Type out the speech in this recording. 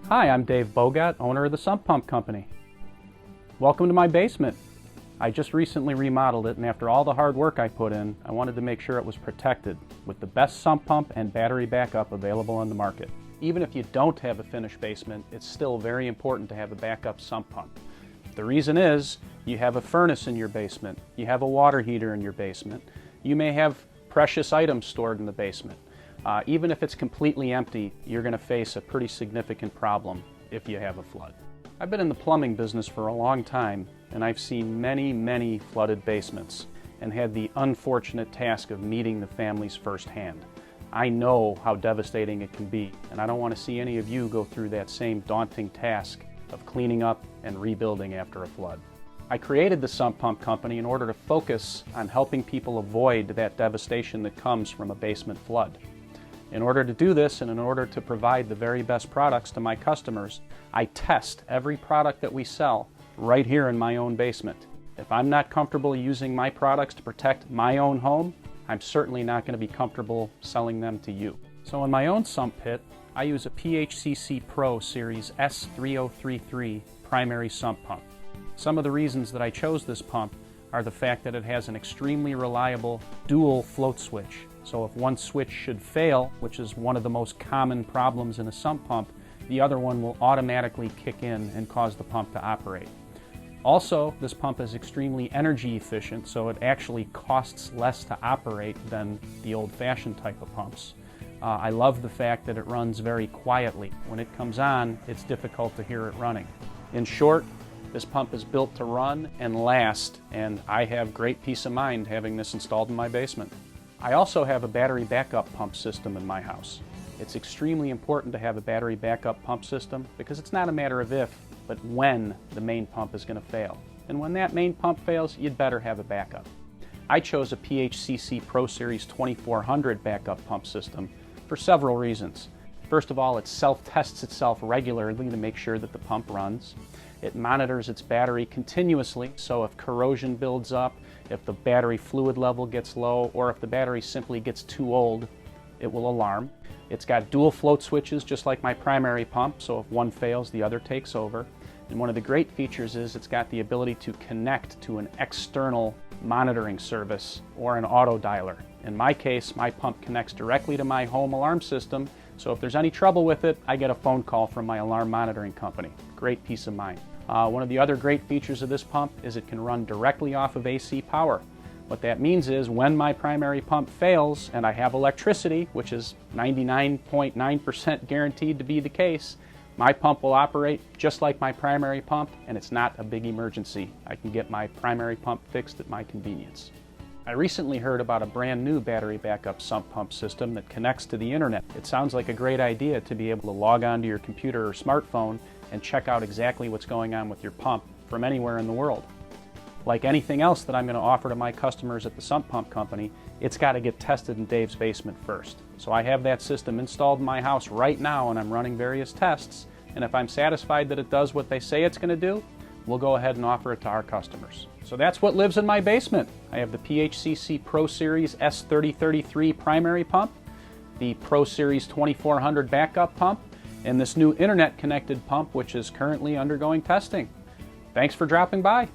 Hi, I'm Dave Bogat, owner of the Sump Pump Company. Welcome to my basement. I just recently remodeled it, and after all the hard work I put in, I wanted to make sure it was protected with the best sump pump and battery backup available on the market. Even if you don't have a finished basement, it's still very important to have a backup sump pump. The reason is, you have a furnace in your basement, you have a water heater in your basement, you may have precious items stored in the basement. Even if it's completely empty, you're going to face a pretty significant problem if you have a flood. I've been in the plumbing business for a long time, and I've seen many flooded basements and had the unfortunate task of meeting the families firsthand. I know how devastating it can be, and I don't want to see any of you go through that same daunting task of cleaning up and rebuilding after a flood. I created the Sump Pump Company in order to focus on helping people avoid that devastation that comes from a basement flood. In order to do this, and in order to provide the very best products to my customers, I test every product that we sell right here in my own basement. If I'm not comfortable using my products to protect my own home, I'm certainly not going to be comfortable selling them to you. So in my own sump pit, I use a PHCC Pro Series S3033 Primary Sump Pump. Some of the reasons that I chose this pump are the fact that it has an extremely reliable dual float switch. So if one switch should fail, which is one of the most common problems in a sump pump, the other one will automatically kick in and cause the pump to operate. Also, this pump is extremely energy efficient, so it actually costs less to operate than the old-fashioned type of pumps. I love the fact that it runs very quietly. When it comes on, it's difficult to hear it running. In short, this pump is built to run and last, and I have great peace of mind having this installed in my basement. I also have a battery backup pump system in my house. It's extremely important to have a battery backup pump system because it's not a matter of if, but when the main pump is going to fail. And when that main pump fails, you'd better have a backup. I chose a PHCC Pro Series 2400 backup pump system for several reasons. First of all, it self-tests itself regularly to make sure that the pump runs. It monitors its battery continuously, so if corrosion builds up, if the battery fluid level gets low, or if the battery simply gets too old, it will alarm. It's got dual float switches just like my primary pump, so if one fails, the other takes over. And one of the great features is it's got the ability to connect to an external monitoring service or an auto dialer. In my case, my pump connects directly to my home alarm system, so if there's any trouble with it, I get a phone call from my alarm monitoring company. Great peace of mind. One of the other great features of this pump is it can run directly off of AC power. What that means is when my primary pump fails and I have electricity, which is 99.9% guaranteed to be the case, my pump will operate just like my primary pump, and it's not a big emergency. I can get my primary pump fixed at my convenience. I recently heard about a brand new battery backup sump pump system that connects to the internet. It sounds like a great idea to be able to log onto your computer or smartphone and check out exactly what's going on with your pump from anywhere in the world. Like anything else that I'm going to offer to my customers at the Sump Pump Company, it's got to get tested in Dave's basement first. So I have that system installed in my house right now, and I'm running various tests, and if I'm satisfied that it does what they say it's going to do, we'll go ahead and offer it to our customers. So that's what lives in my basement. I have the PHCC Pro Series S3033 primary pump, the Pro Series 2400 backup pump, and this new internet connected pump which is currently undergoing testing. Thanks for dropping by.